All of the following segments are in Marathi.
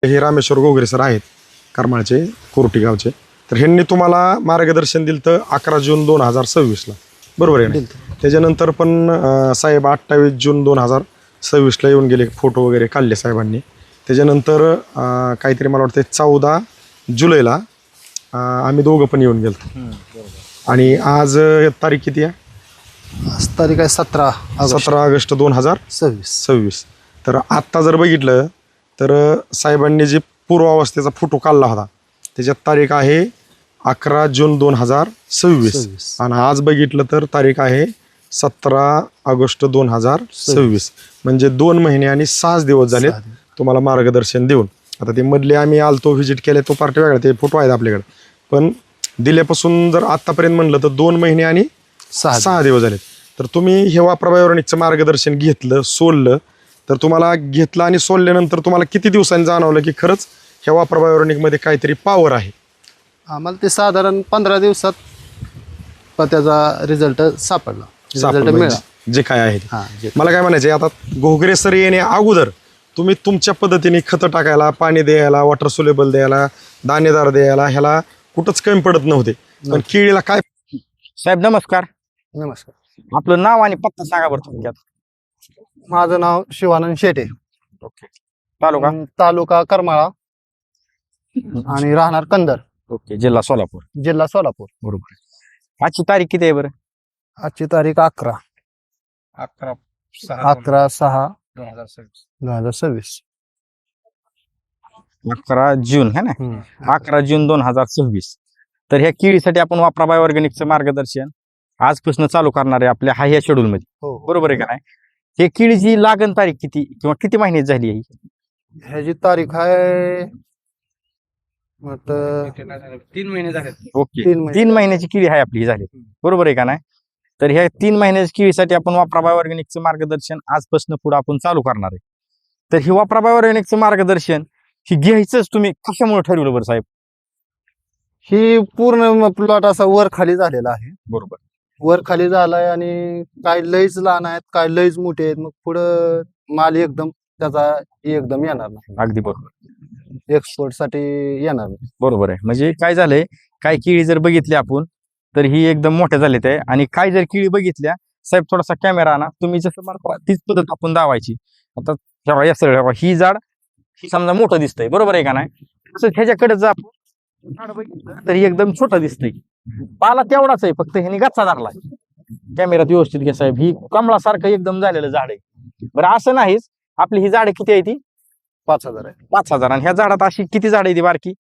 हे रामेश्वर गोगरे सर आहेत करमाळचे कोर्टी गावचे. तर ह्यांनी तुम्हाला मार्गदर्शन दिलं तर 11 जून 2026ला, बरोबर आहे ना? त्याच्यानंतर पण साहेब 28 जून 2026ला येऊन गेले, फोटो वगैरे काढले साहेबांनी. त्याच्यानंतर काहीतरी मला वाटतं 14 जुलैला आम्ही दोघं पण येऊन गेलो. आणि आज तारीख किती आहे? आज तारीख आहे 17 ऑगस्ट 2026. तर आत्ता जर बघितलं तर साहेबांनी जे पूर्वावस्थेचा फोटो काढला होता त्याच्यात तारीख आहे 11 जून 2026 आणि आज बघितलं तर तारीख आहे 17 ऑगस्ट 2026. म्हणजे 2 महिने आणि 6 दिवस झाले तुम्हाला मार्गदर्शन देऊन. आता ते मधले आम्ही आलतो व्हिजिट केले तो पार्टी वेगळा, ते फोटो आहेत आपल्याकडे. पण दिल्यापासून जर आत्तापर्यंत म्हणलं तर 2 महिने आणि 6 दिवस झालेत. तर तुम्ही हे वापरा बायोनिकचं मार्गदर्शन घेतलं, सोडलं, तर तुम्हाला घेतलं आणि सोडल्यानंतर तुम्हाला किती दिवसांनी जाणवलं की खरंच ह्या वापरा बायोनिकमध्ये काहीतरी पॉवर आहे? आम्हाला ते साधारण 15 दिवसात त्याचा रिझल्ट सापडला, रिझल्ट म्हणजे मिळाला. जे काय आहे ते. हा, जे मला काय म्हणायचं आता घोगरे सर येण्या अगोदर तुम्ही तुमच्या पद्धतीने खतं टाकायला, पाणी द्यायला, वॉटर सोलेबल द्यायला, दाणेदार द्यायला ह्याला कुठंच कमी पडत नव्हते. पण केळीला काय? साहेब नमस्कार. नमस्कार. आपलं नाव आणि पत्ता सांगा बरं थोडक्यात. माझं नाव शिवानंद शेटे, ओके. तालुका तालुका करमाळा आणि राहणार कंदर, ओके, जिल्हा सोलापूर. जिल्हा सोलापूर. बरोबर. आजची तारीख किती आहे बरं? आजची तारीख 11 6 2026. 11 जून है ना? 11 जून 2026. तर ह्या केळीसाठी आपण वापरा बाय ऑर्गॅनिकचं मार्गदर्शन आजपासून चालू करणार आहे आपल्या ह्या शेड्यूल मध्ये, हो. बरोबर आहे का नाही? हे केळीची लागण तारीख किती किंवा किती महिन्यात झाली आहे? ह्याची तारीख आहे 3 महिने झाले. ओके, 3 महिने. 3 महिन्याची केळी आहे आपली ही झाली, बरोबर आहे का नाही? तर ह्या 3 महिन्याच्या केळीसाठी आपण वापरा बाय ऑर्गॅनिकचं मार्गदर्शन आजपासून पुढे आपण चालू करणार आहे. तर ही वापरा बाय ऑर्गॅनिकचं मार्गदर्शन ही घ्यायचंच तुम्ही कशामुळे ठरवलं बरं साहेब? ही पूर्ण प्लॉट असा वर खाली झालेला आहे. बरोबर. वर खाली झालाय आणि काय लईच लहान आहेत, काय लईच मोठे आहेत. मग पुढं माल एकदम त्याचा एकदम येणार नाही, अगदी बरोबर, एक्सपोर्ट साठी येणार नाही. बरोबर आहे. म्हणजे काय झालंय, काय केळी जर बघितली आपण तर ही एकदम मोठ्या झाल्यात आहे. आणि काय जर केळी बघितल्या साहेब, थोडासा कॅमेरा आणा तुम्ही, जसं मला तीच पद्धत आपण दावायची. आता तेव्हा या सरळ ही झाड ही समजा मोठं दिसतंय, बरोबर आहे का नाही? तसं ह्याच्याकडे जर आपण झाड बघितलं तर ही एकदम छोटं दिसतंय. पाला तेवढाच आहे, फक्त ह्याने गच्चा धरलाय. कॅमेरात व्यवस्थित घ्या साहेब, ही कमळासारखं एकदम झालेलं झाड आहे. बरं असं नाहीच, आपली ही झाडं किती आहे ती? 5,000 आहे. 5,000. आणि ह्या झाडात अशी किती झाड आहे ती बारकी?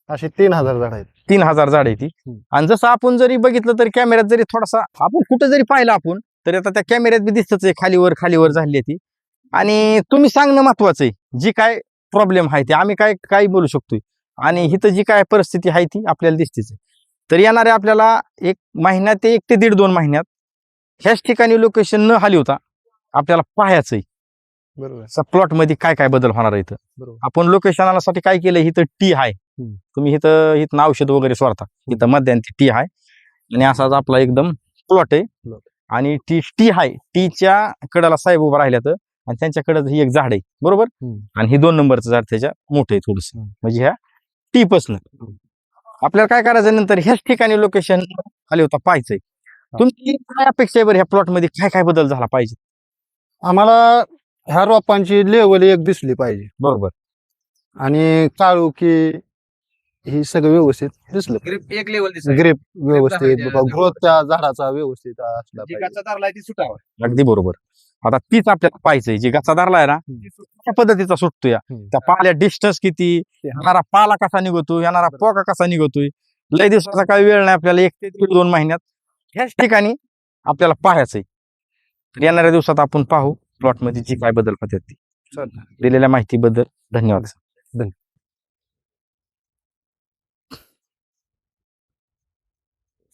अशी 3,000 झाड आहेत. 3,000 झाड आहे ती. आणि जसं आपण जरी बघितलं तरी कॅमेऱ्यात जरी थोडासा आपण कुठं जरी पाहिलं आपण तरी आता त्या कॅमेऱ्यात बी दिसतच आहे, खालीवर झाली आहे ती. आणि तुम्ही सांगणं महत्वाचं आहे, जी काय प्रॉब्लेम आहे ते आम्ही काय बोलू शकतोय. आणि हिथं जी काय परिस्थिती आहे ती आपल्याला दिसतेच आहे. तर येणारे आपल्याला 1 महिन्यात ते 1 ते 1.5-2 महिन्यात ह्याच ठिकाणी लोकेशन न हाली आपल्याला पाहायचं आहे बरोबर. प्लॉट मध्ये काय काय बदल होणार आहे. बरोबर. आपण लोकेशनासाठी काय केलं, इथं टी आहे, तुम्ही इथं औषध वगैरे सोडता, इथं मध्यांती टी आहे आणि असाच आपला एकदम प्लॉट आहे. आणि टी आहे, टीच्या कडेला साहेब उभा राहिल्यात आणि त्यांच्याकडे ही एक झाड आहे, बरोबर. आणि ही 2 नंबरचं झाड त्याच्या मोठं आहे थोडस. म्हणजे ह्या टी पासन आपल्याला काय करायचं, नंतर ह्याच ठिकाणी लोकेशन आले होता पाहायचंय. तुमची काय अपेक्षा आहे बरं, ह्या प्लॉट मध्ये काय काय बदल झाला पाहिजे? आम्हाला ह्या रोपांची लेवल एक दिसली पाहिजे, बरोबर. आणि काळुकी ही सगळं व्यवस्थित दिसलं. ग्रिप एक लेवल ग्रेप व्यवस्थित, झाडाची ग्रोथ त्या झाडाचा व्यवस्थित असला पाहिजे. सुटावा. अगदी बरोबर. आता तीच आपल्याला पाहिजे, जी गचा धरला आहे ना त्या पद्धतीचा सुटतोय. त्या पाल्या डिस्टन्स किती, येणारा पाला कसा निघतोय, येणारा पोका कसा निघतोय. लय दिवसाचा काही वेळ नाही आपल्याला, 1 ते 1.5-2 महिन्यात ह्याच ठिकाणी आपल्याला पाहायचंय. तर येणाऱ्या दिवसात आपण पाहू प्लॉट मध्ये जी काय बदल होतात ती. दिलेल्या माहितीबद्दल धन्यवाद.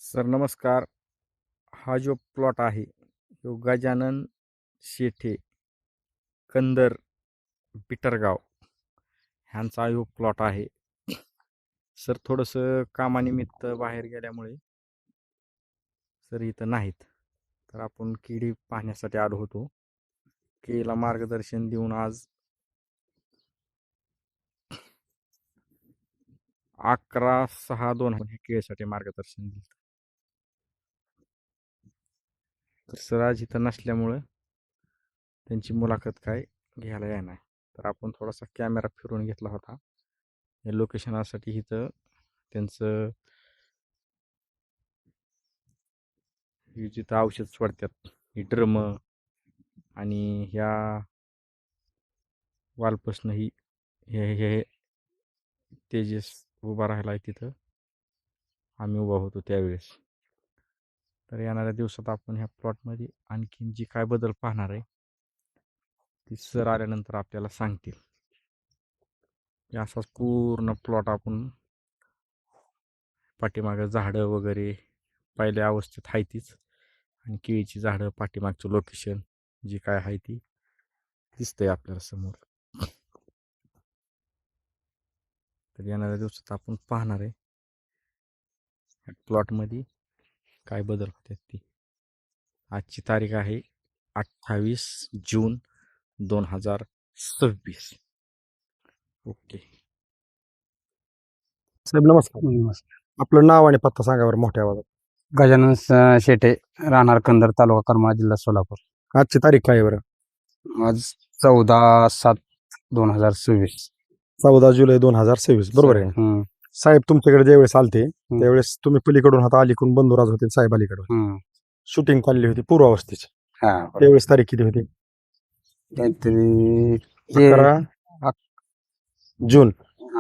सर नमस्कार. हा जो प्लॉट आहे तो गजानन शेठे, कंदर, पिटरगाव ह्यांचा हा प्लॉट आहे. सर थोडंसं कामानिमित्त बाहेर गेल्यामुळे सर इथं नाहीत. तर आपण केळी पाहण्यासाठी आलो होतो. केळीला मार्गदर्शन देऊन आज 11/6/2000 हे केळीसाठी मार्गदर्शन दिलं. तर सर आज इथं नसल्यामुळं त्यांची मुलाखत काय घ्यायला येणार. तर आपण थोडासा कॅमेरा फिरून घेतला होता या लोकेशनासाठी. इथं त्यांचं हे जिथं औषध सोडतात ही ड्रम आणि ह्या वालपासनं ही हे हे तेजस उभा राहिला आहे तिथं आम्ही उभा होतो त्यावेळेस. तर येणाऱ्या दिवसात आपण ह्या प्लॉटमध्ये आणखीन जी काय बदल पाहणार आहे ती सर आल्यानंतर आपल्याला सांगतील. हे असाच पूर्ण प्लॉट आपण पाठीमागं झाडं वगैरे पहिल्या अवस्थेत आहे तीच आणि केळीची झाडं पाठीमागचं लोकेशन जी काय आहे ती दिसतंय आपल्याला समोर. तर येणाऱ्या दिवसात आपण पाहणार आहे प्लॉटमध्ये काय बदल होतात ती. आजची तारीख आहे 28 जून 2026. ओके साहेब नमस्कार. आपलं नाव आणि पत्ता सांगा बरं मोठ्या आवाजात. गजानन शेटे, राहणार कंदर, तालुका करमाळा, जिल्हा सोलापूर. आजची तारीख काय आहे बरं? आज 14/7/2026. 14 जुलै 2026 बरोबर आहे. हम्म, साहेब तुमच्याकडे ज्यावेळेस आलते त्यावेळेस तुम्ही पलीकडून होता, अलीकडून बंधुराज होते, साहेब अलीकडे होते. हम्म. शूटिंग काढली होती पूर्वावस्थेची. हा, बरोबर. त्यावेळेस तारीख किती होती? काहीतरी 11 जून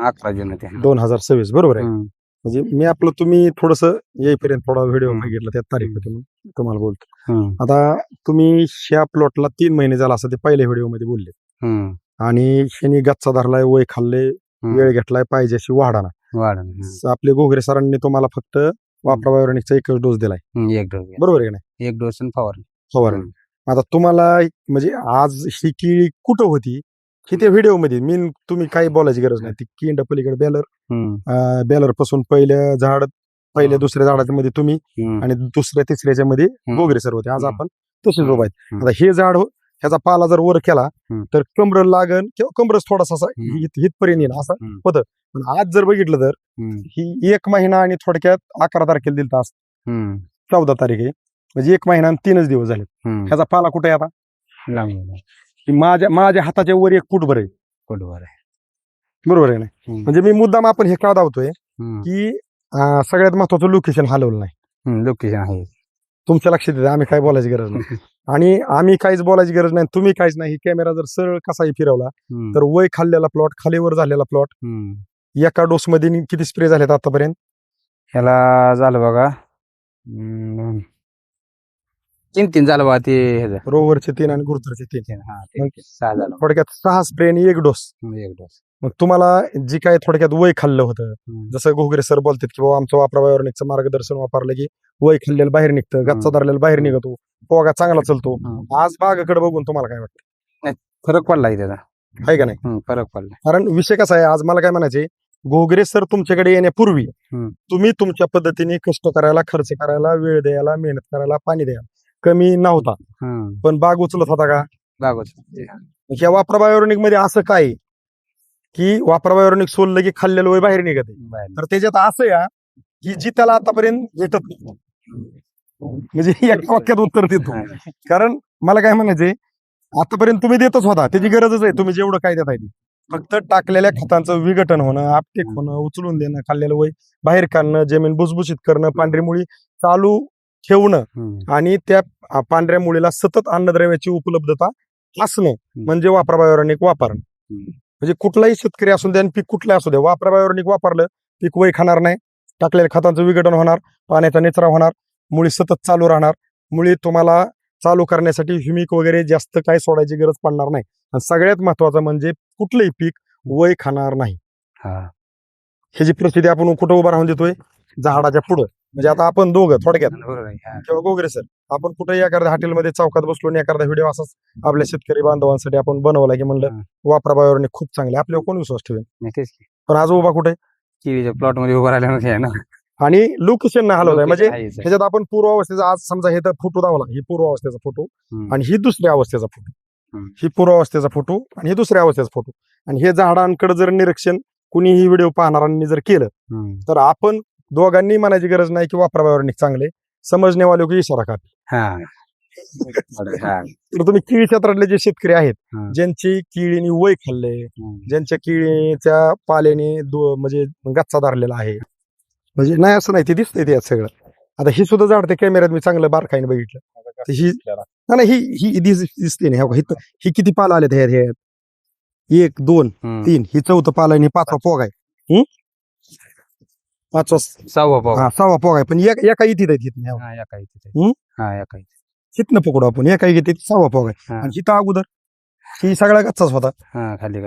11 जून होते. 2026 बरोबर आहे. हम्म, म्हणजे मी आपलं तुम्ही थोडस येईपर्यंत थोडा व्हिडिओ हम्म. बघितला त्यात तारीख होती म्हणून तुम्हाला बोलतो. हम्म, आता तुम्ही ह्या प्लॉटला 3 महिने झाला असं ते पहिल्या व्हिडिओ मध्ये बोलले हम्म, आणि ह्यांनी गच्चा धरलाय, वय खाल्ले, हम्म. वेळ घेतलाय, पाहिजे अशी वाढाना. वाढ. आपले घोगरे सरांनी तुम्हाला फक्त वापरा बायोनिकचा एकच डोस दिलाय एक डोस घ्या. बरोबर आहे का नाही? एक डोस आणि फवारणी. फवारणी. आता तुम्हाला म्हणजे आज ही केळी कुठं होती हे त्या व्हिडिओ मध्ये तुम्ही काही बोलायची गरज नाही. ती किंड पलीकडे हम्म, बॅलर पासून पहिल्या झाड, पहिल्या हा. दुसऱ्या झाडाच्या मध्ये तुम्ही हम्म, आणि दुसऱ्या तिसऱ्याच्या मध्ये घोगरे सर होते. आज हम्म. आपण तसेच उभा आहेत. हम्म. आता हे झाड ह्याचा पाला जर वर केला हम्म. तर कमर लागन किंवा कमरच थोडासा असा हम्म. हितपर्यंत येईल असं हम्म. होतं. पण आज जर बघितलं तर हम्म, ही 1 महिना आणि थोडक्यात 11 तारखेला दिलता, आज हम्म, 14 तारीख आहे, म्हणजे 1 महिना आणि 3च दिवस झाले. हम्म. ह्याचा पाला कुठे आहे आता? लांब. की माझ्या हाताच्या वर 1 फूटभर आहे बरोबर आहे. बरोबर आहे ना? हम्म. म्हणजे मी मुद्दाम आपण हे का दावतोय हम्म, की सगळ्यात महत्वाचं लोकेशन हलवलं नाही. लोकेशन आहे. तुमच्या लक्षात येते, आम्ही काय बोलायची गरज नाही आणि आम्ही काहीच बोलायची गरज नाही, तुम्ही काहीच नाही. कॅमेरा जर सरळ कसाही फिरवला हम्म, तर वय खाल्लेला प्लॉट, खालीवर झालेला प्लॉट, हम्म. एका डोस मध्ये किती स्प्रे झालेत आतापर्यंत? ह्याला झालं बघा 3 झालं बघा ते ह्याचं. रोवरचे 3 आणि गुरुतरचे 3. हा, मग 6 झालं. थोडक्यात 6 स्प्रे आणि 1 डोस. एक डोस. मग तुम्हाला जी काय थोडक्यात वय खाल्लं होतं, जसं घोगरे सर बोलतात की बाबा आमचं वापरा बायोनिकचं मार्गदर्शन वापरलं की वय खाल्लेलं बाहेर निघतं, गच्चा धरलेला बाहेर निघतो, पोगा चांगला चालतो. आज बागाकडे बघून तुम्हाला काय वाटतं? फरक पडला की त्याचा. आहे का नाही? फरक पडला. कारण विषय कसा आहे, आज मला काय म्हणायचे, घोगरे सर तुमच्याकडे येण्यापूर्वी हम्म. तुम्ही तुमच्या पद्धतीने कष्ट करायला, खर्च करायला, वेळ द्यायला, मेहनत करायला, पाणी द्यायला कमी नव्हता, पण बाग उचलत होता का? बागोच. ह्या वापरा बायोनिक मध्ये असं काय की वापरा बायोनिक सोडलं की खाल्लेलं वय बाहेर निघत आहे. तर त्याच्यात असं या की जी त्याला आतापर्यंत भेटत नाही, म्हणजे एका वाक्यात उत्तर देतो. कारण मला काय म्हणायचंय, आतापर्यंत तुम्ही देतच होता, त्याची गरजच आहे. तुम्ही जेवढं काय देत आहे ती फक्त टाकलेल्या खतांचं विघटन होणं, आपटेक होणं, उचलून देणं, खाल्लेलं वय बाहेर काढणं, जमीन भुसभुशीत करणं, पांढरी मुळी चालू ठेवणं आणि त्या पांढऱ्या मुळीला सतत अन्नद्रव्याची उपलब्धता असणं म्हणजे वापरा बायोनिक वापरणं. म्हणजे कुठलाही शेतकरी असू द्या आणि पीक कुठलं असू द्या, वापरा बायोनिक वापरलं पीक वय खाणार नाही, टाकलेल्या खतांचं विघटन होणार, पाण्याचा निचरा होणार, मुळी सतत चालू राहणार. मुळी तुम्हाला चालू करण्यासाठी ह्युमिक वगैरे जास्त काय सोडायची गरज पडणार नाही. आणि सगळ्यात महत्वाचं म्हणजे कुठलंही पीक वय खाणार नाही. ह्याची प्रसिद्धी आपण कुठं उभा राहून देतोय? झाडाच्या पुढं. म्हणजे आता आपण दोघं थोडक्यात किंवा घोगरे सर आपण कुठेही एखाद्या हॉटेलमध्ये चौकात बसलो आणि एखादा व्हिडिओ असाच आपल्या शेतकरी बांधवांसाठी आपण बनवला की म्हणलं वापरा बायोनिक खूप चांगले, आपल्यावर कोण विश्वास ठेवेल? पण आज उभा कुठे? केळीच्या प्लॉट मध्ये उभा राहिल्यामुळे ना. आणि लोकेशन नाही हलवत आहे. म्हणजे आहे. ह्याच्यात आपण पूर्वावस्थेचा, आज समजा हे तर फोटो दावला, ही पूर्वावस्थेचा फोटो आणि ही दुसऱ्या अवस्थेचा फोटो, ही पूर्वावस्थेचा फोटो आणि ही दुसऱ्या अवस्थेचा फोटो, आणि हे झाडांकडे जर निरीक्षण कुणीही व्हिडिओ पाहणाऱ्यांनी जर केलं तर आपण दोघांनी म्हणायची गरज नाही की वापराबाहेर चांगले समजण्यावाले की इशारा का तर तुम्ही केळी क्षेत्रातले जे शेतकरी आहेत ज्यांची केळीने वय खाल्ले ज्यांच्या केळीच्या पाल्याने म्हणजे गच्चा धरलेला आहे म्हणजे नाही असं नाही ते दिसतंय त्यात सगळं. आता ही सुद्धा झाड त्या कॅमेऱ्यात मी चांगलं बारकाईने बघितलं तर ही नाही ही दिसते नाही ही किती पाल आले ह्यात 1 2 3 ही 4थं पाल आणि 5वा पोग आहे 5वा 6वा पाव 6वा पोग आहे पण एका इथं हिथनं पकडू आपण एका इथे 6वा पोग आहे आणि हिथं अगोदर ही सगळा गच्चाच होता खाली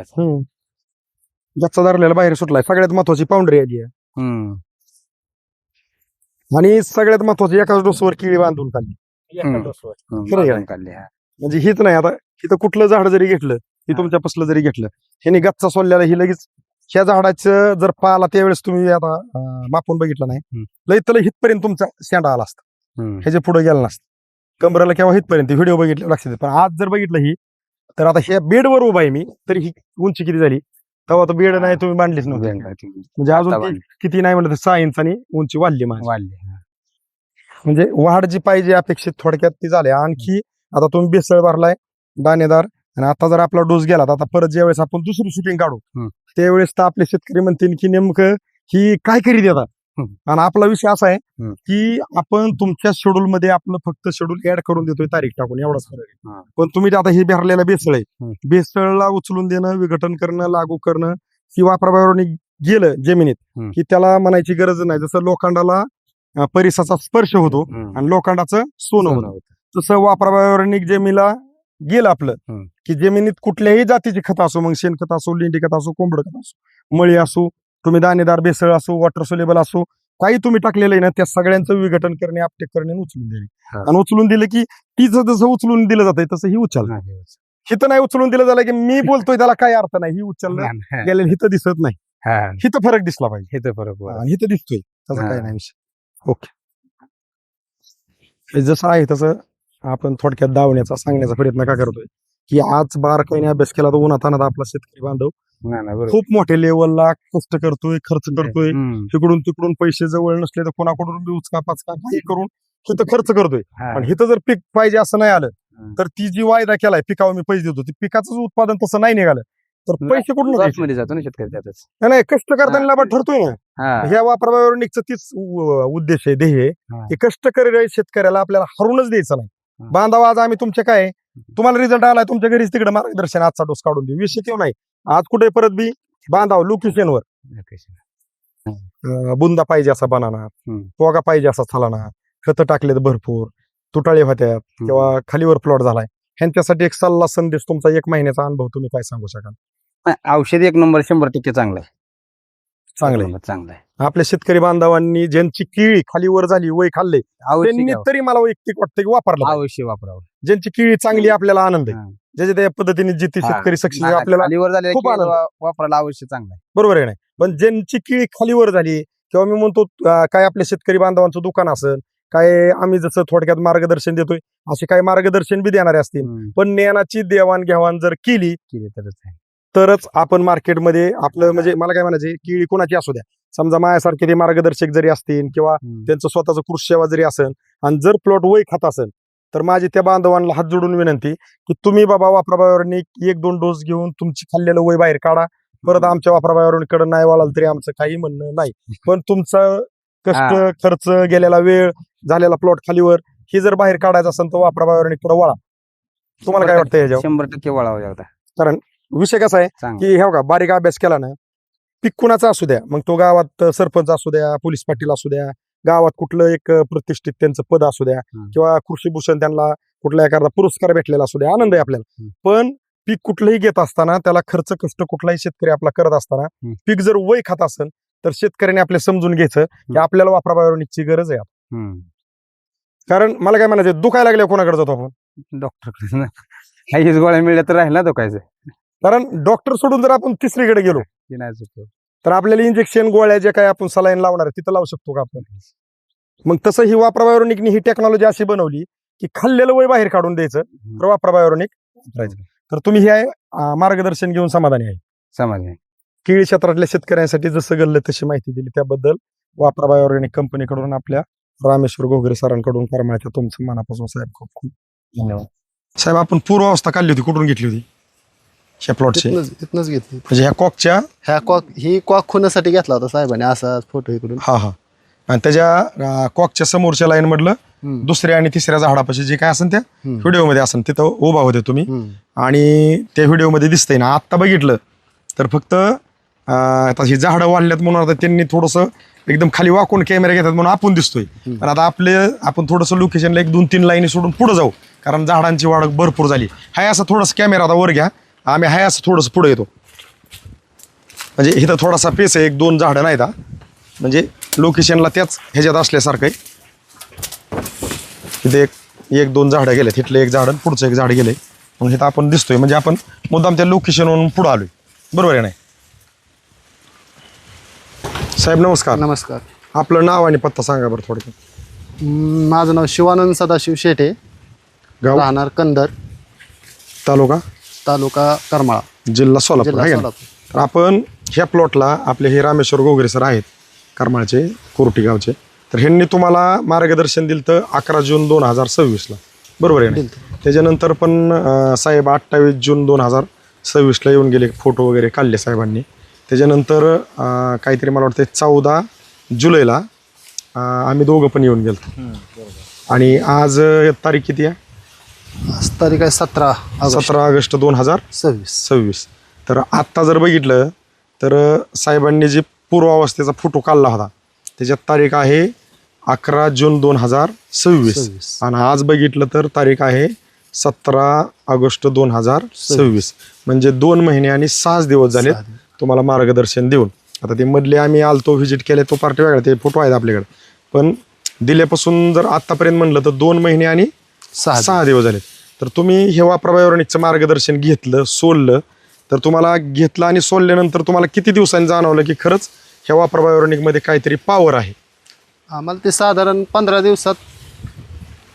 गच्चा धरलेला बाहेर सुटलाय. सगळ्यात महत्वाची पाऊंडरी आली आहे आणि सगळ्यात महत्वाची एकाच डोसवर केळी बांधून काढली खरं आहे का? म्हणजे हीच नाही आता इथं कुठलं झाड जरी घेतलं ही तुमच्या पसलं जरी घेतलं ह्याने गच्चा सोडल्याला ही लगेच ह्या झाडाचं जर पाला त्यावेळेस तुम्ही आता मापून बघितलं नाही लई तर हितपर्यंत तुमचा शेंडा आला असता ह्याच्या पुढे गेला नसतं कमरेला केव्हा हितपर्यंत व्हिडिओ बघितले लक्षात येत. पण आज जर बघितलं ही तर आता ह्या बेडवर उभा आहे मी तरी ही उंची किती झाली तेव्हा तर बेड नाही तुम्ही बांधलीच नव्हती म्हणजे अजून किती नाही म्हणलं तर 6 इंचांनी उंची वाढली म्हणजे वाढ जी पाहिजे अपेक्षित थोडक्यात ती झाली. आणखी आता तुम्ही बेसळ भरलाय दाणेदार आणि आता जर आपला डोस गेला तर आता परत ज्यावेळेस आपण दुसरी शूटिंग काढू त्यावेळेस तर आपले शेतकरी म्हणतील की नेमकं ही काय करीत येतात. आणि आपला विषय असा आहे की आपण तुमच्या शेड्यूल मध्ये आपलं फक्त शेड्यूल ऍड करून देतोय तारीख टाकून एवढाच फरक आहे. पण तुम्ही आता हे भरलेला बेसळ आहे बेसळला उचलून देणं विघटन करणं लागू करणं ही वापराबाहेर गेलं जमिनीत की त्याला म्हणायची गरज नाही. जसं लोखंडाला परिसाचा स्पर्श होतो आणि लोखंडाचं सोनं होतं तसं वापराबाहेर जमिनीला गेलं आपलं की जमिनीत कुठल्याही जातीची खत असो मग शेणखत असो लेंडी खत असो कोंबड खत असो मळी असो तुम्ही दाणेदार बेसळ असो वॉटर सोलेबल असो काही तुम्ही टाकलेलं आहे ना त्या सगळ्यांचं विघटन करणे आपटेक करणे आणि उचलून देणे आणि उचलून दिलं की तिचं जसं उचलून दिलं जातंय तसं ही उचल हिथं नाही उचलून दिलं झालं की मी बोलतोय त्याला काही अर्थ नाही ही उचललं गेलेलं हिथं दिसत नाही हिथं फरक दिसला पाहिजे आणि हिथं दिसतोय तसं काही नाही विषय. ओके जसं आहे तसं आपण थोडक्यात दावण्याचा सांगण्याचा प्रयत्न का करतोय की आज बारकाईने अभ्यास केला तर उन्हातानात आपला शेतकरी बांधव खूप मोठ्या लेवलला कष्ट करतोय खर्च करतोय तिकडून तिकडून पैसे जवळ नसले तर कोणाकडून बी उचका पाचका काही करून तिथं खर्च करतोय. पण हिथं जर पीक पाहिजे असं नाही आलं तर ती जी वायदा केलाय पिकावर मी पैसे देतो ती पिकाचं उत्पादन तसं नाही निघालं तर पैसे कुठून जातो ना शेतकरी नाही कष्ट करताना लाभ ठरतोय ना. ह्या वापराबाहेर तीच उद्देश आहे ध्येय की कष्ट करणाऱ्या शेतकऱ्याला आपल्याला हरूनच द्यायचं नाही. बांधावा आज आम्ही तुमच्या काय तुम्हाला रिझल्ट आलाय तुमच्या घरीच तिकडे मार्गदर्शन आजचा डोस काढून देऊ विषय किंवा नाही आज कुठे परत बी बांधाव लोकेशनवर बुंदा पाहिजे असा बनाना पोगा पाहिजे असा थालाना खतं टाकलेत भरपूर तुटाळे होत्या किंवा खालीवर प्लॉट झालाय ह्यांच्यासाठी एक सल्ला संदेश तुमचा 1 महिन्याचा अनुभव तुम्ही काय सांगू शकाल. औषध 1 नंबर 100% चांगलं आहे. आपल्या शेतकरी बांधवांनी ज्यांची केळी खाली वर झाली वय खाल्ले त्यांनी तरी मला वैयक्तिक वाटतं की वापरलं अवश्य वापरावं. ज्यांची केळी चांगली आपल्याला आनंद आहे ज्याच्या त्या पद्धतीने जिथे शेतकरी सक्सेस आपल्याला खूप आनंद वापरायला अवश्य चांगलं आहे. बरोबर आहे नाही. पण ज्यांची केळी खालीवर झाली किंवा मी म्हणतो काय आपल्या शेतकरी बांधवांचं दुकान असेल काय आम्ही जसं थोडक्यात मार्गदर्शन देतोय असे काही मार्गदर्शन बी देणारे असतील पण ज्ञानाची देवाणघेवाण जर केली तरच आपण मार्केटमध्ये आपलं म्हणजे मला काय म्हणायचे केळी कोणाची असू द्या समजा माझ्यासारखे ते मार्गदर्शक जरी असतील किंवा त्यांचं स्वतःचं कृषी सेवा जरी असेल आणि जर प्लॉट वय खात असेल तर माझी त्या बांधवांना हात जोडून विनंती की तुम्ही बाबा वापराबाहेर 1-2 डोस घेऊन तुमची खाल्लेलं वय बाहेर काढा परत आमच्या वापराबाहेर कडे नाही वळाल तरी आमचं काही म्हणणं नाही. पण तुमचं कष्ट खर्च गेलेला वेळ झालेला प्लॉट खालीवर ही जर बाहेर काढायचं असेल तर वापराबाहेर कडे वळा. तुम्हाला काय वाटतं ह्याच्यावर? 100% वळावं. कारण विषय कसा आहे की हे बघा बारीक अभ्यास केला ना पीक कुणाचा असू द्या मग तो गावात सरपंच असू द्या पोलीस पाटील असू द्या गावात कुठलं एक प्रतिष्ठित त्यांचं पद असू द्या किंवा कृषी भूषण त्यांना कुठला एखादा पुरस्कार भेटलेला असू द्या आनंद आहे आपल्याला. पण पीक कुठलंही घेत असताना त्याला खर्च कष्ट कुठलाही शेतकरी आपला करत असताना पीक जर वय खात असेल तर शेतकऱ्याने आपले समजून घ्यायचं की आपल्याला वापराबाहेरची गरज आहे. कारण मला काय म्हणायचं दुखायला लागले कोणाकडे जातो आपण डॉक्टरकडे काहीच गोळ्या मिळल्या तर राहिला दुखायचं. कारण डॉक्टर सोडून जर आपण तिसरीकडे गेलो तर आपल्याला इंजेक्शन गोळ्या जे काय आपण सलाईन लावणार आहे तिथं लावू शकतो का आपण. मग तसं ही वापराबाहेर ही टेक्नॉलॉजी अशी बनवली की खाल्लेलं वय बाहेर काढून द्यायचं तर वापराबाहेर वापरायचं. तर तुम्ही हे मार्गदर्शन घेऊन समाधानी आहे. केळी क्षेत्रातल्या शेतकऱ्यांसाठी जसं गल्लं तशी माहिती दिली त्याबद्दल वापरा बायोऑर्गॅनिक कंपनीकडून आपल्या रामेश्वर घोगरे सरांकडून करमाळ्याच्या तुमचं मनापासून साहेब खूप खूप धन्यवाद. साहेब आपण पूर्वावस्था काढली होती कुठून घेतली होती ह्या प्लॉटची? तिथनच घेतली. म्हणजे ह्या कॉकच्या ही कॉक खुण्यासाठी घेतला होता साहेबांनी, असा फोटो इकडून. हा हा आणि त्याच्या कॉकच्या समोरच्या लाईन मधलं दुसऱ्या आणि तिसऱ्या झाडापाशी जे काय असेल त्या व्हिडिओमध्ये असेल तिथं उभा होते तुम्ही आणि त्या व्हिडिओमध्ये दिसतंय ना. आत्ता बघितलं तर फक्त आता ही झाडं वाढल्यात म्हणून आता त्यांनी थोडंसं एकदम खाली वाकून कॅमेरा घेतात म्हणून आपण दिसतोय. पण आता आपण थोडंसं लोकेशनला 1-2-3 लाईनी सोडून पुढे जाऊ कारण झाडांची वाढ भरपूर झाली. हाय असं थोडंसं कॅमेरा आता वर घ्या, आम्ही हाय असं थोडंसं पुढे येतो म्हणजे इथं थोडासा पेस आहे. 1-2 झाडं नाहीत म्हणजे लोकेशनला त्याच ह्याच्यात असल्यासारखं आहे. तिथे 1-2 झाडं गेले, तिथलं एक झाड पुढचं एक झाड गेले म्हणून इथं आपण दिसतोय म्हणजे आपण मुद्दाम त्या लोकेशनवरून पुढे आलोय. बरोबर आहे नाही साहेब? नमस्कार. नमस्कार. आपलं नाव आणि पत्ता सांगा बरं थोडक्यात. माझं नाव शिवानंद सदाशिव शेटे, गाव राहणार कंदर, तालुका करमाळा, जिल्हा सोलापूर जिल्हा आहे का? सोलापूर. तर आपण ह्या प्लॉटला आपले हे रामेश्वर घोगरे सर आहेत करमाळचे कोरटी गावचे. तर ह्यांनी तुम्हाला मार्गदर्शन दिलं तर 11 जून 2026ला. बरोबर आहे ना? त्याच्यानंतर पण साहेब 28 जून 2026ला येऊन गेले, फोटो वगैरे काढले साहेबांनी. त्याच्यानंतर काहीतरी मला वाटतं 14 जुलैला आम्ही दोघं पण येऊन गेलो. आणि आज तारीख किती आहे? आज तारीख आहे 17 ऑगस्ट 2026. तर आत्ता जर बघितलं तर साहेबांनी जे पूर्वावस्थेचा फोटो काढला होता त्याच्यात तारीख आहे 11 जून 2026 आणि आज बघितलं तर तारीख आहे 17 ऑगस्ट 2026. म्हणजे 2 महिने आणि 6 दिवस झाले तुम्हाला मार्गदर्शन देऊन. आता ते मधले आम्ही आलतो व्हिजिट केले तो पार्टी वेगळा, ते फोटो आहेत आपल्याकडे. पण दिल्यापासून जर आतापर्यंत म्हणलं तर 2 महिने आणि 6 दिवस झाले. तर तुम्ही हे वापरा बायोऑर्गॅनिकचं मार्गदर्शन घेतलं, सोडलं, तर तुम्हाला घेतलं आणि सोडल्यानंतर तुम्हाला किती दिवसांनी जाणवलं की खरंच ह्या वापरा बायोऑर्गॅनिकमध्ये काहीतरी पॉवर आहे? आम्हाला ते साधारण 15 दिवसात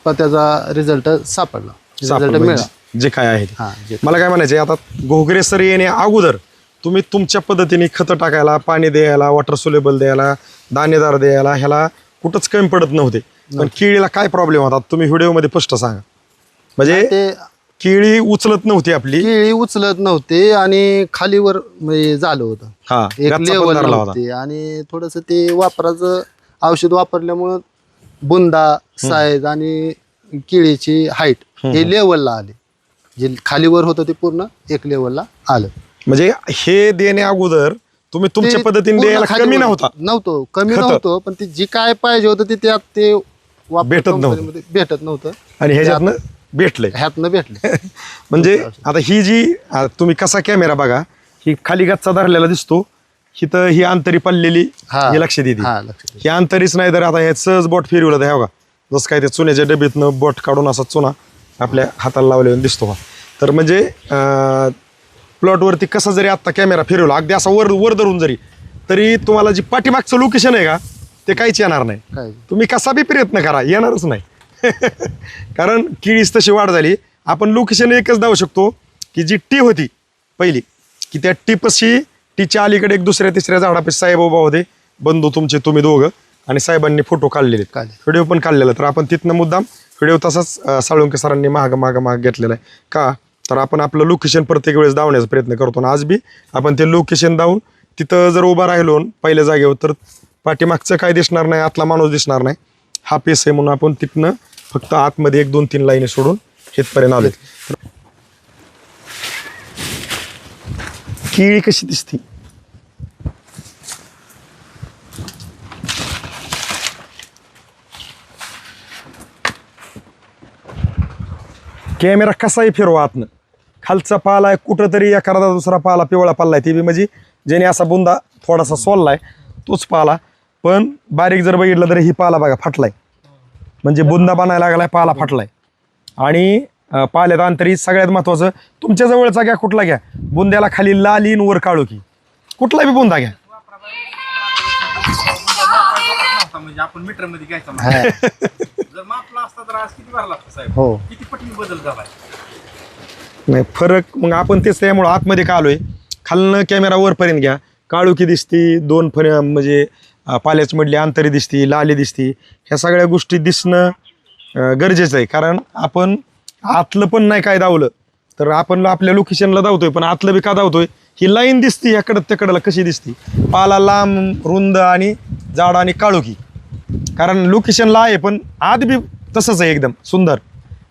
त्याचा रिझल्ट सापडला, रिझल्ट मिळाला. जे काय आहे ते. हा, जे मला काय म्हणायचं आता घोगरे सर येण्या अगोदर तुम्ही तुमच्या पद्धतीने खतं टाकायला, पाणी द्यायला, वॉटर सोलेबल द्यायला, दाणेदार द्यायला ह्याला कुठंच कमी पडत नव्हते. पण केळीला काय प्रॉब्लेम होता तुम्ही व्हिडिओमध्ये स्पष्ट सांगा. म्हणजे ते केळी उचलत नव्हती आपली. केळी उचलत नव्हते आणि खालीवर म्हणजे झालं होतं. हा, एक गच्चा पण लेवल धरला होता. नव्हते आणि थोडस ते वापराचं औषध वापरल्यामुळं बुंदा साईज आणि केळीची हाईट हे लेवलला आले. जे खालीवर होतं ते पूर्ण एक लेवलला आलं. म्हणजे हे देण्या अगोदर तुम्ही तुमच्या ते पद्धतीने पूर्ण द्यायला खालीवर कमी नव्हता. कमी खतं. नव्हतं, पण ते जी काय पाहिजे होतं ते त्यात ते भेटत नव्हतं. कंपनीमध्ये भेटत नव्हतं आणि ह्याच्यातनं भेटलंय. ह्यातनं भेटले. म्हणजे आता ही जी तुम्ही कसा कॅमेरा बघा, ही खाली गच्चा धरलेला दिसतो, हिथं ही अंतरी पडलेली हा. हे लक्षात येते. हा, लक्षात ही अंतरीच नाही तर आता हे सहज बोट फिरवलं तर हे बघा जसं काय ते चुन्याच्या डबीतनं बोट काढून असा चुना आपल्या हाताला लावलेला दिसतो हा. तर म्हणजे प्लॉटवरती कसा जरी आत्ता कॅमेरा फिरवला अगदी असा वर धरून जरी तरी तुम्हाला जी पाठीमागचं लोकेशन आहे का ते काहीच येणार नाही. काय तुम्ही कसा बी प्रयत्न करा येणारच नाही. कारण किळीच तशी वाढ झाली. आपण लोकेशन एकच धावू शकतो की जी टी होती पहिली की त्या टीपशी टीच्या अलीकडे एक दुसऱ्या तिसऱ्या झाडापाशी साहेब उभा होते, बंधू तुमचे, तुम्ही दोघं, आणि साहेबांनी फोटो काढलेले, व्हिडिओ पण काढलेला. तर आपण तिथनं मुद्दाम व्हिडिओ तसाच साळुंके सरांनी माग घेतलेला आहे का, तर आपण आपलं लोकेशन प्रत्येक वेळेस धावण्याचा प्रयत्न करतो. आणि आज बी आपण ते लोकेशन धावून तिथं जर उभा राहिलो पहिल्या जागेवर तर पाठीमागचं काय दिसणार नाही, आतला माणूस दिसणार नाही. हा पेस आहे म्हणून आपण तिथनं फक्त आतमध्ये 1-2-3 लाईनी सोडून हेतपर्यंत आलो. केळी कशी दिसती? कॅमेरा कसाही फिरवा आतनं, खालचा पाला आहे कुठंतरी एखादा दुसरा पाला पिवळा पाला आहे ते बी म्हणजे ज्याने असा बुंदा थोडासा सोललाय तोच पाला. पण बारीक जर बघितलं तर ही पाला बघा फाटलाय, म्हणजे बुंदा बनायला लागलाय, पाला फाटलाय. आणि पाल्यात अंतरी सगळ्यात महत्वाचं तुमच्या जवळचा घ्या, कुठला घ्या, बुंद्याला खाली लालीन वर काळू की कुठला बी बुंदा घ्या. म्हणजे आपण मीटर मध्ये घ्यायचा जर मापला असता तर आज किती भरला असता साहेब? हो. किती पटीने बदल झालाय? नाही फरक मग आपण तेच त्यामुळे आतमध्ये का आलोय, खालनं कॅमेरा वरपर्यंत घ्या काळुकी दिसती, दोन म्हणजे पाल्याच मधली अंतरी दिसती, लाली दिसती, ह्या सगळ्या गोष्टी दिसणं गरजेचं आहे. कारण आपण आतलं पण नाही काय धावलं तर आपण आपल्या लोकेशनला धावतोय, पण आतलं बी का धावतोय, ही लाईन दिसती ह्याकडं त्याकडला कशी दिसती, पाला लांब रुंद आणि जाड आणि काळुकी, कारण लोकेशनला आहे पण आत बी तसंच आहे एकदम सुंदर.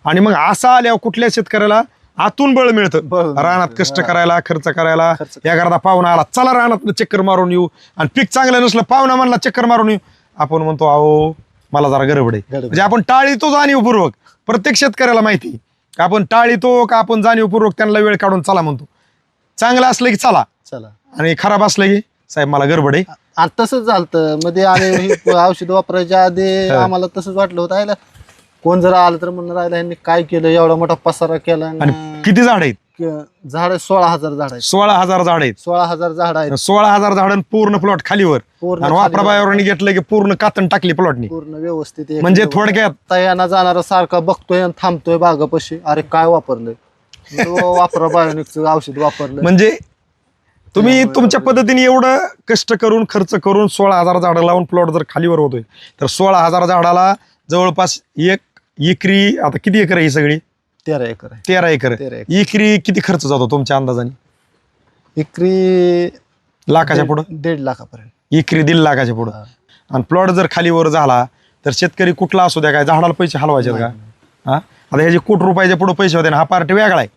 आणि मग असं आल्यावर कुठल्या शेतकऱ्याला आतून बळ मिळतं बळ रानात मिळतं. कष्ट करायला, खर्च करायला. या करता पाहुणा आला, चला रानात चक्कर मारून येऊ, आणि पीक चांगलं नसलं पाहुणा म्हणला चक्कर मारून येऊ, आपण म्हणतो अहो मला जरा गडबड आहे. म्हणजे आपण टाळीतो जाणीवपूर्वक. प्रत्येक शेतकऱ्याला माहिती का आपण टाळीतो का आपण जाणीवपूर्वक त्यांना वेळ काढून चला म्हणतो. चांगलं असलं की चला, चला. आणि खराब असलं की साहेब मला गडबड आहे. आणि तसंच झालं मध्ये आम्ही हे औषध वापरायच्या आधी आम्हाला तसंच वाटलं होतं आयला कोण जर आलं तर म्हणून राहिला ह्यांनी काय केलं, एवढा मोठा पसारा केला. आणि किती झाड आहेत? झाड 16,000 झाड आहेत. 16,000 झाड आहेत. 16,000 झाड आहेत. 16,000 झाड पूर्ण प्लॉट खालीवर, पूर्ण आणि खाली वापराबायावरनी घेतलं की पूर्ण कातण टाकली प्लॉटनी. पूर्ण व्यवस्थित एक म्हणजे थोडक्यात तयाना जाणारा सारखा बघतोय आणि थांबतोय बागापाशी, अरे काय वापरलंय, वापरा बायोनिकचं औषध वापरलं. म्हणजे तुम्ही तुमच्या पद्धतीने एवढं कष्ट करून खर्च करून 16,000 झाडं लावून प्लॉट जर खालीवर होतोय तर 16,000 झाडाला जवळपास एक एकरी, आता किती एकर आहे ही सगळी? 13 एकर आहे. 13 एकर. 13 एकर. एकरी किती खर्च जातो तुमच्या अंदाजाने? एकरी लाखाच्या पुढं? 1.5 लाखापर्यंत. एकरी 1.5 लाखाच्या पुढं. आणि प्लॉट जर खालीवर झाला तर शेतकरी कुठला असू द्या काय झाडाला पैसे हलवायचे का? हा, आता ह्याचे कोटी रुपयाच्या पुढे पैसे होते ना, हा पार्टी वेगळा आहे,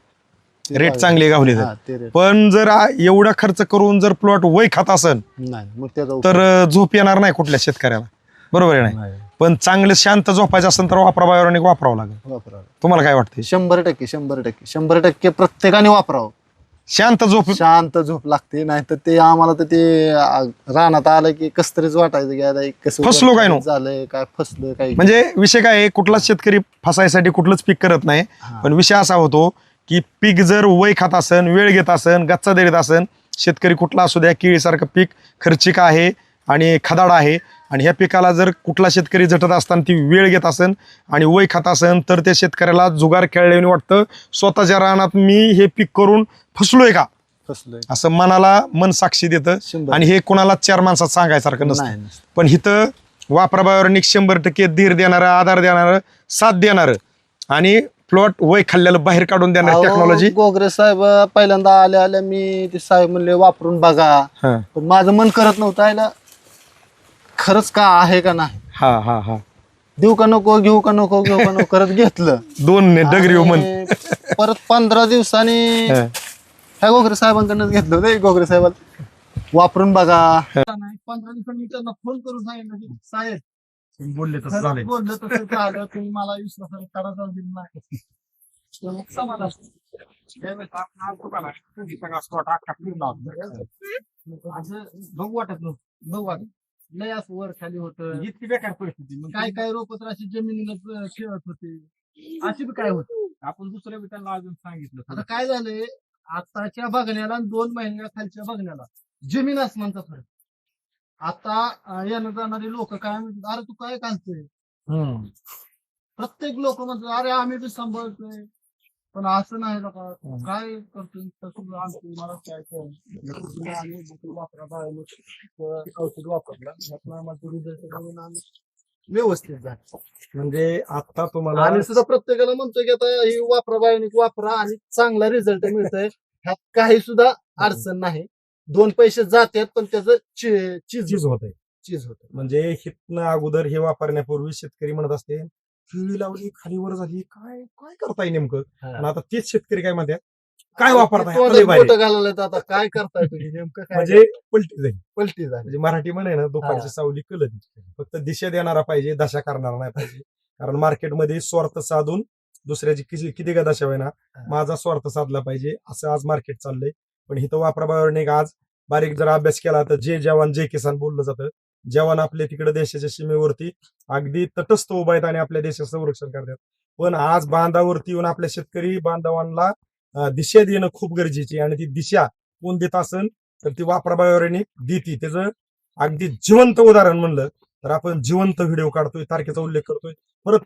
रेट चांगली गावली हा, तर. ते rate. पण जर एवढा खर्च करून जर प्लॉट वय खात असेल नाही मग त्याचा तर झोप येणार नाही कुठल्या शेतकऱ्याला, बरोबर आहे नाही? पण चांगलं शांत झोपायचं असेल तर वापराबाहेर वापरावं लागेल. वापरावं. तुम्हाला काय वाटतं? 100% प्रत्येकाने वापरावं. शांत झोप. शांत झोप लागते, नाही तर ते आम्हाला तर ते रानात आलं की कस तरीच वाटायचं की आता कसं फसलो काय नो? झालंय, काय फसलं काय. म्हणजे विषय काय आहे, कुठलाच शेतकरी फसायसाठी कुठलंच पीक करत नाही. पण विषय असा होतो की पीक जर वय खात असन, वेळ घेत असन, गच्चा देत असन, शेतकरी कुठला असू द्या, केळीसारखं पीक खर्चिक आहे आणि खदाड आहे, आणि ह्या पिकाला जर कुठला शेतकरी झटत असताना ती वेळ घेत असन आणि वय खात असन तर त्या शेतकऱ्याला जुगार खेळल्याने वाटतं स्वतःच्या रानात मी हे पीक करून फसलोय का, फसलोय असं मनाला मन साक्षी देतं. 100. आणि हे कोणाला 4 माणसात सांगायसारखं नसतं. नाही. पण इथं वापराबावर 100% धीर देणारं, आधार देणारं, साथ देणारं आणि प्लॉट वय खाल्ल्याला बाहेर काढून देणार टेक्नॉलॉजी. गोगरे साहेब पहिल्यांदा आल्या मी ते साहेब म्हणले वापरून बघा, पण माझं मन करत नव्हतं आयला खरंच का आहे का नाही, हा हा हा देऊ का नको, घेऊ का नको, घेऊ का नको करत घेतलं. 2 डगरी मन. आणि परत 15 दिवसांनी ह्या गोगरे साहेबांकडूनच घेतलं होतं. गोगरे साहेबांना वापरून बघा. 15 दिवसांनी त्यांना फोन करून सांगितलं की साहेब बोलले बोललं तसं झालं, तुम्ही मला विश्वासाने करायचा दिला नाही. तर मग समाधान. असं बघू वाटत नव्हतं, बघू वाटत लय असं वर खाली होतं, इतकी बेकार परिस्थिती. काय काय रोप तर अशी जमिनीला खेळत होते, अशी बी काय होत. आपण दुसऱ्या बी त्यांना अजून सांगितलं. आता काय झालंय, आताच्या बघण्याला आणि 2 महिन्या खालच्या बघण्याला जमीन आसमानचा फरक. आता येणं जाणारे लोक काय म्हणतात, अरे तू काय घालतोय, प्रत्येक लोक म्हणतात अरे आम्ही बी सांभाळतोय, पण असं नाही का काय करतोय मला काय औषध वापरलं व्यवस्थित झालं. म्हणजे आता तुम्हाला आणि सुद्धा प्रत्येकाला म्हणतोय की आता ही वापरा बायोनिक वापरा आणि चांगला रिझल्ट मिळतोय, ह्यात काही सुद्धा अडचण नाही. 2 पैसे जातात पण त्याचं चीज होत आहे. चीज होत. म्हणजे हितनं अगोदर हे वापरण्यापूर्वी शेतकरी म्हणत असते पिळी लावली खालीवर झाली, काय काय करताय नेमकं. आणि आता तेच शेतकरी काय म्हणतात, काय वापरताय बोट घालायला आता काय करताय तुम्ही नेमकं काय. म्हणजे पलटी जाईल. पलटी झाली. म्हणजे मराठी म्हणे ना, दुपारची सावली कलती. फक्त दिशा देणारा पाहिजे, दशा करणारा नाही पाहिजे. कारण मार्केटमध्ये स्वार्थ साधून दुसऱ्याची किती का दशा होईना माझा स्वार्थ साधला पाहिजे असं आज मार्केट चाललंय. पण इथं वापराबाहेर आज बारीक जर अभ्यास केला तर जय जवान जय किसान बोललं जातं. जवान आपल्या तिकडे देशाच्या सीमेवरती अगदी तटस्थ उभा आहेत आणि आपल्या देशाचं संरक्षण करतात. पण आज बांधावरती येऊन आपल्या शेतकरी बांधवांना दिशा देणं खूप गरजेची, आणि ती दिशा कोण देत असेल तर ती वापराबाहेर देती. त्याचं अगदी जिवंत उदाहरण म्हणलं तर आपण जिवंत व्हिडिओ काढतोय, तारखेचा उल्लेख करतोय,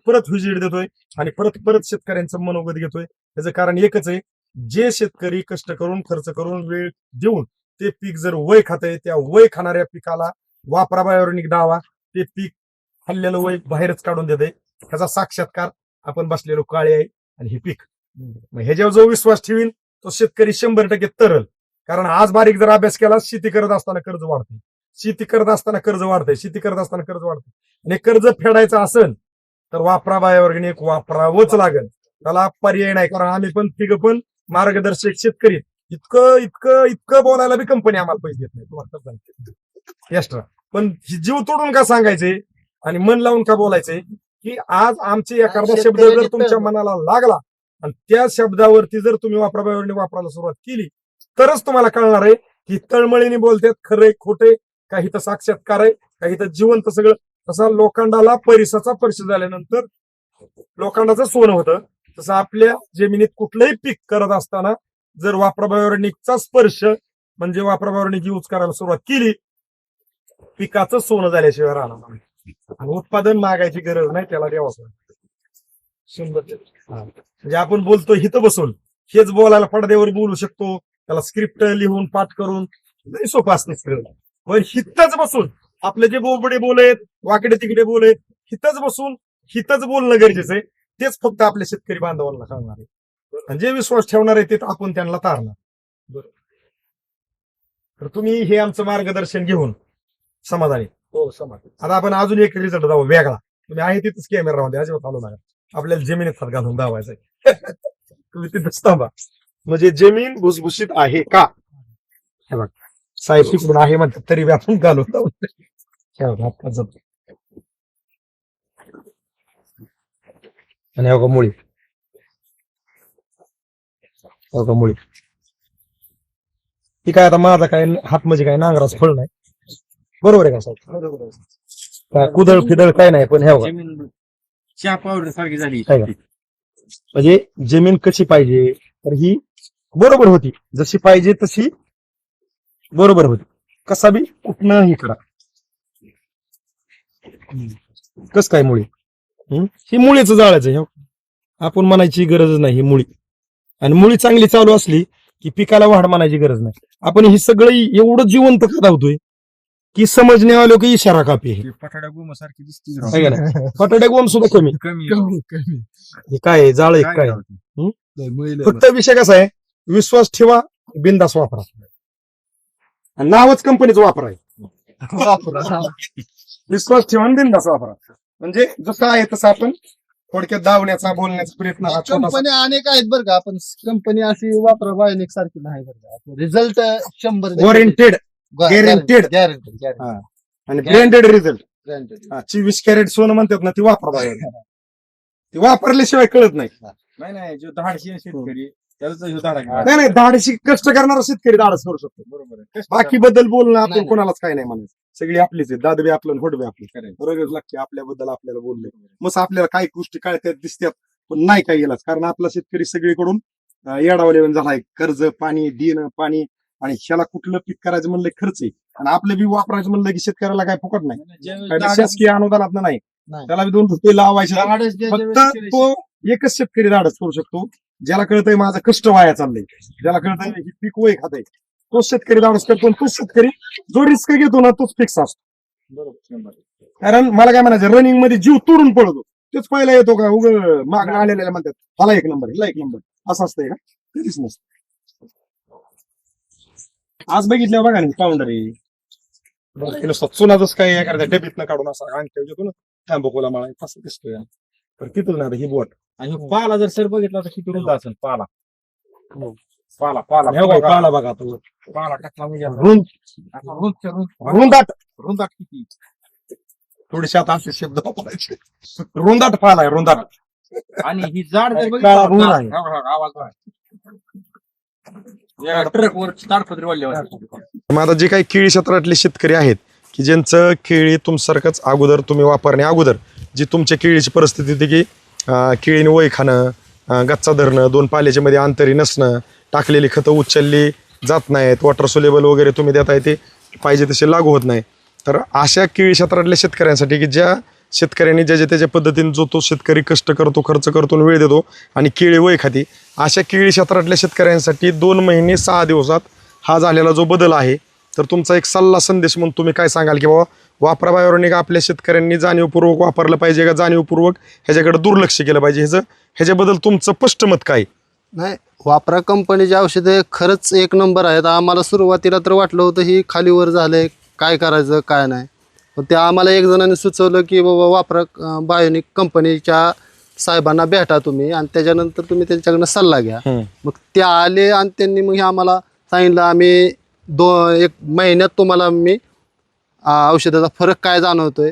परत व्हिजिट देतोय आणि परत शेतकऱ्यांचं मनोगत घेतोय. त्याचं कारण एकच आहे, जे शेतकरी कष्ट करून खर्च करून वेळ देऊन ते पीक जर वय खातंय, त्या वय खाणाऱ्या पिकाला वापरा बायोरेनिक दावा, ते पीक खाल्लेलं वय बाहेरच काढून देते. ह्याचा साक्षात्कार आपण बसलेलो काळे आहे आणि हे पीक. मग ह्याच्यावर जो विश्वास ठेवीन तो शेतकरी 100% तरल. कारण आज बारीक जर अभ्यास केला, शेती करत असताना कर्ज वाढतंय, शेती करत असताना कर्ज वाढतंय, शेती करत असताना कर्ज वाढतंय, आणि कर्ज फेडायचं असेल तर वापरा बायोरेनिक वापरावंच लागेल. त्याला पर्याय नाही. कारण आम्ही पण तिघ पण मार्गदर्शक शेतकरी, इतकं इतकं इतकं बोलायला बी कंपनी आम्हाला पैसे देत नाही, तुम्हाला एक्स्ट्रा. पण जीव तोडून का सांगायचे आणि मन लावून का बोलायचंय की आज आमचे एखादा शब्द जर तुमच्या मनाला लागला आणि त्या शब्दावरती जर तुम्ही वापरा बायोरेनिक वापरायला सुरुवात केली तरच तुम्हाला कळणार आहे की तळमळीने बोलतात खरे खोटे, काही तर साक्षात्कार आहे, काही तर जिवंत सगळं. तसा लोखंडाला परिसाचा परिचय झाल्यानंतर लोखंडाचं सोनं होतं, तसं आपल्या जमिनीत कुठलंही पीक करत असताना जर वापरा बायोरेनिकचा स्पर्श म्हणजे वापरा बायोरेनिक यूज करायला सुरुवात केली, पिकाचं सोनं झाल्याशिवाय राहणार नाही. आणि उत्पादन मागायची गरज नाही, त्याला द्यावं. 100%. म्हणजे आपण बोलतो हिथं बसून हेच बोलायला पडद्यावर बोलू शकतो, त्याला स्क्रिप्ट लिहून पाठ करून लई सोपं असतं. पण हिथंच बसून आपले जे बोबडे बोलेत, वाकडे तिकडे बोलेत, हिथंच बसून हिथंच बोलणं गरजेचं आहे. तेच फक्त आपल्या शेतकरी बांधवांना कळणार आहे. आणि जे विश्वास ठेवणार आहे ते आपण त्यांना तारणार. बरोबर. तर तुम्ही हे आमचं मार्गदर्शन घेऊन समाधानी. हो, समाधान. आता आपण अजून एक रिझल्ट दाखवू वेगळा. तुम्ही आहे तिथंच कॅमेरा राहून द्या, अजिबात चालू नका. आपल्याला जमिनीत हात घालून दावायचंय. तुम्ही तिथंच थांबा. म्हणजे जमीन भुसभुशीत आहे का, हे बघा. साहेब तिकडून आहे म्हणतात तरी बी आपण घालून दावू. आणि हो का मुळी, हो का मुळी. ती काय आता माझा काय हात म्हणजे काय नांगराच फळ नाही. बरोबर आहे का साहेब? बरोबर आहे. काय कुदळ फिदळ काय नाही, पण हे बघा चहा पावडर सारखी झाली. काय का? म्हणजे जमीन कशी पाहिजे तर ही बरोबर होती, जशी पाहिजे तशी बरोबर होती. कसा बी कुठनं इकडा कस काय मुळी. ही मुळीच जाळायचं हे. आपण म्हणायची गरजच नाही, ही मुळी. आणि मुळी चांगली चालू असली की पिकाला वाढ म्हणायची गरज नाही. आपण ही सगळं एवढं जिवंत का धावतोय की समजणे आलो की इशारा कापी आहे. पठाड्या गोम सारखी दिसते. फटाड्या गोम सुद्धा कमी. हे काय आहे, जाळ आहे काय? फक्त विषय कसा आहे, विश्वास ठेवा, बिंदास वापरा. आणि नावच कंपनीचं वापरा आहे. विश्वास ठेवा आणि बिंदास वापरा. म्हणजे जसं आहे तसं आपण थोडक्यात दावण्याचा बोलण्याचा प्रयत्न हा छोटासा. कंपनी अनेक आहेत बरं का, आपण कंपनी अशी वापरा बायोनिक सारखी नाही बरं का. रिझल्ट 100 वॉरंटेड, गॅरंटेड गॅरंटेड आणि ब्रँडेड रिझल्ट. 24 कॅरेट सोनं म्हणतात ना, ती वापरा बाहेर. ती वापरल्याशिवाय कळत नाही. नाही जो धाडशी शेतकरी त्याला नाही नाही, धाडशी कष्ट करणारा शेतकरी धाडस करू शकतो. बरोबर. बाकी बद्दल बोलणं आपण नाही. कोणालाच काय नाही म्हणायचं. सगळी आपलीच आहे, दादबी आपलं होडबी आपली. रोज लागते आपल्याबद्दल आपल्याला बोलले. मग आपल्याला काही गोष्टी कळतात दिसतात, पण नाही काय गेलाच. कारण आपला शेतकरी सगळीकडून येडावलेला झालाय. कर्ज पाणी देणं पाणी, आणि ह्याला कुठलं पीक करायचं म्हणलं खर्च आहे. आणि आपलं बी वापरायचं म्हणलं की शेतकऱ्याला काय फुकट नाही, काय शासकीय अनुदानात नाही. त्याला बी 2 रुपये लावायचे. फक्त तो एकच शेतकरी धाडस करू शकतो, ज्याला कळतंय माझं कष्ट वाया चाललंय, ज्याला कळतंय ही पीक वय खातंय, तोच शेतकरी धाडस करतो. तोच शेतकरी जो रिस्क घेतो ना तोच फिक्स असतो. बरोबर. कारण मला काय म्हणायचं, रनिंग मध्ये जीव तोडून पळतो तोच पहिला येतो का, उग मागणं आलेल्या म्हणतात ह्याला 1 नंबर ह्याला 1 नंबर असं असतंय का? कधीच नसतं. आज बघितल्या बघा ना पाऊंडर आहे चुनाच काय एखाद्या डबीतनं काढून असा अंगठ्या घेतो ना, थांबकोला माळा असं दिसतोय. तर तिथून ना ही बोट. आणि पाला जर सर बघितला तर किती रुंद असेल पाला. पाला पाला बघा तो पाला टाकला म्हणजे रुंदाट रुंदाट किती. थोडेसे आता असे शब्द वापरायचे. रुंदाट पाला आहे, रुंदाट. आणि ही जाड जर काळा रुंद आहे. बघितला आवाज ट्रकवर ताडपत्री वाढल्यावर. मग आता जे काही केळी क्षेत्रातले शेतकरी आहेत की ज्यांचं केळी तुमच्यासारखंच अगोदर तुम्ही वापरणे अगोदर जी तुमच्या केळीची परिस्थिती होती की केळीने वय खाणं, गच्चा धरणं, 2 पाल्याच्या मध्ये अंतरी नसणं, टाकलेली खतं उचलली जात नाहीत, वॉटर सोलेबल वगैरे तुम्ही देताय ते पाहिजे तसे लागू होत नाही. तर अशा केळी क्षेत्रातल्या शेतकऱ्यांसाठी की ज्या शेतकऱ्यांनी ज्याच्या त्याच्या पद्धतीने जो तो शेतकरी कष्ट करतो, खर्च करतो, वेळ देतो आणि केळी वय खाती, अशा केळी क्षेत्रातल्या शेतकऱ्यांसाठी 2 महिने 6 दिवसात हा झालेला जो बदल आहे, तर तुमचा एक सल्ला संदेश म्हणून तुम्ही काय सांगाल की बाबा वापरा बायोऑर्गॅनिक आपल्या शेतकऱ्यांनी जाणीवपूर्वक वापरलं पाहिजे का जाणीवपूर्वक ह्याच्याकडे दुर्लक्ष केलं पाहिजे, ह्याच्याबद्दल तुमचं स्पष्ट मत काय? नाही, वापरा कंपनीची औषधे खरंच एक नंबर आहेत. आम्हाला सुरुवातीला तर वाटलं होतं ही खालीवर झालंय, काय करायचं काय नाही, पण ते आम्हाला एक जणांनी सुचवलं की बाबा वापरा बायोनिक कंपनीच्या साहेबांना भेटा तुम्ही आणि त्याच्यानंतर तुम्ही त्यांच्याकडनं सल्ला घ्या. मग ते आले आणि त्यांनी मग हे आम्हाला सांगितलं, आम्ही 1 महिन्यात तुम्हाला मी औषधाचा फरक काय जाणवतोय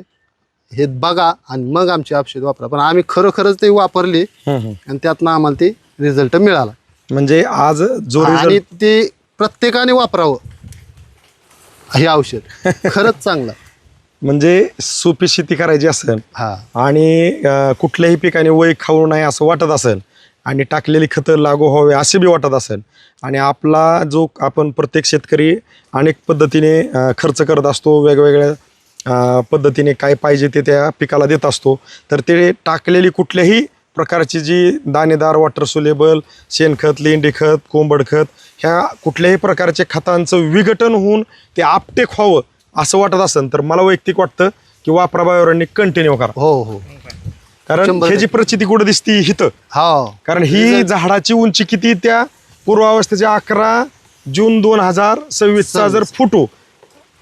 हे बघा आणि मग आमची औषध वापरा. पण आम्ही खरोखरच ते वापरली आणि त्यातनं आम्हाला ते रिझल्ट मिळाला. म्हणजे आज जो आणि ते प्रत्येकाने वापरावं हे औषध खरंच चांगलं. म्हणजे सोपी शेती करायची असेल हा आणि कुठल्याही पिकाने वय खाऊ नये असं वाटत असेल आणि टाकलेली खतं लागू व्हावे असे बी वाटत असेल आणि आपला जो आपण प्रत्येक शेतकरी अनेक पद्धतीने खर्च करत असतो, वेगवेगळ्या पद्धतीने काय पाहिजे ते त्या पिकाला देत असतो, तर ते टाकलेली कुठल्याही प्रकारची जी दाणेदार वॉटर सोलेबल शेणखत, लेंडी खत, कोंबड खत ह्या कुठल्याही प्रकारच्या खतांचं विघटन होऊन ते आपटेक व्हावं असं वाटत असेल तर मला वैयक्तिक वाटतं की वापरा बायोऑर्गॅनिक कंटिन्यू करा. हो कारण 100% ह्याची प्रचिती कुठं दिसती हिथं, हा कारण ही झाडाची उंची किती त्या पूर्वावस्थेच्या 11 जून 2026चा जर फोटो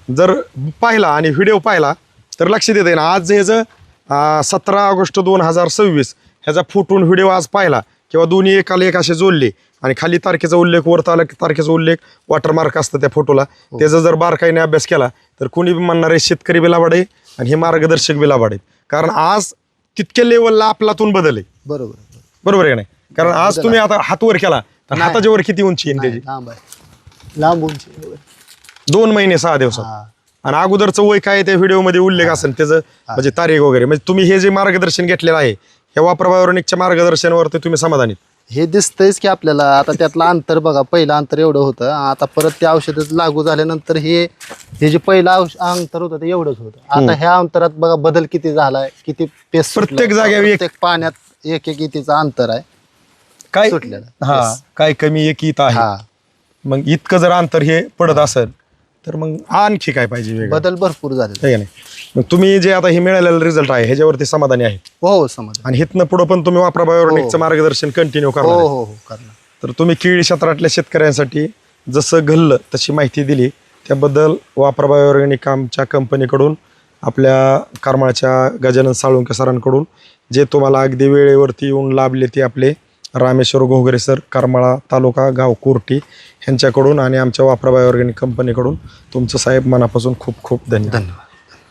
जर पाहिला आणि व्हिडिओ पाहिला तर लक्षात येते ना. आज ह्याचं 17 ऑगस्ट 2026 ह्याचा फोटो आणि व्हिडिओ आज पाहिला किंवा दोन्ही एकाला एक असे जोडले आणि खाली तारखेचा उल्लेख वर तारखेचा उल्लेख वॉटरमार्क असतं त्या फोटोला, त्याचा जर बारकाईने अभ्यास केला तर कोणी बी म्हणणार आहे शेतकरी बी लाभाड आहे आणि हे मार्गदर्शक बी लाभाड आहेत. कारण आज तितक्या लेवलला आपलातून बदल आहे. बरोबर आहे का नाही? कारण आज तुम्ही आता हात वर केला तर हाताच्या वर किती उंची आहे त्याची? लांब उंची 2 महिने 6 दिवसात. हा. आणि अगोदरचं वय काय त्या व्हिडिओमध्ये उल्लेख असेल त्याचं म्हणजे तारीख वगैरे. म्हणजे तुम्ही हे जे मार्गदर्शन घेतलेलं आहे या वापरा बायोऑर्गॅनिकच्या मार्गदर्शनावर तुम्ही समाधानी? हे दिसतंयच की आपल्याला. आता त्यातलं अंतर बघा, पहिलं अंतर एवढं होतं, आता परत ते औषध लागू झाल्यानंतर हे जे पहिलं अंतर होतं ते एवढंच होतं. आता ह्या अंतरात बघा बदल किती झालाय, किती पेस प्रत्येक जागेवर प्रत्येक पाण्यात एक इतीचं अंतर आहे काय सुटलेलं. हा काय कमी एक इत आहे. हा, मग इतकं जर अंतर हे पडत असेल तर मग आणखी काय पाहिजे वेगळं? बदल भरपूर झाले. आहे का नाही? मग तुम्ही जे आता हे मिळालेलं रिझल्ट आहे ह्याच्यावरती समाधानी आहे हो समज. आणि हिथनं पुढं पण तुम्ही वापरा बायोऑर्गॅनिकचं मार्गदर्शन कंटिन्यू हो करणार आहे. हो हो करणार. तर तुम्ही केळी क्षेत्रातल्या शेतकऱ्यांसाठी जसं घडलं तशी माहिती दिली त्याबद्दल वापरा बायोऑर्गॅनिक आमच्या कंपनीकडून आपल्या करमाळच्या गजानन साळुंके सरांकडून जे तुम्हाला अगदी वेळेवरती येऊन लाभले ते आपले रामेश्वर घोगरे सर, करमाळा तालुका गाव कोर्टी ह्यांच्याकडून आणि आमच्या वापरा बायोऑर्गॅनिक कंपनीकडून तुमचं साहेब मनापासून खूप खूप धन्यवाद.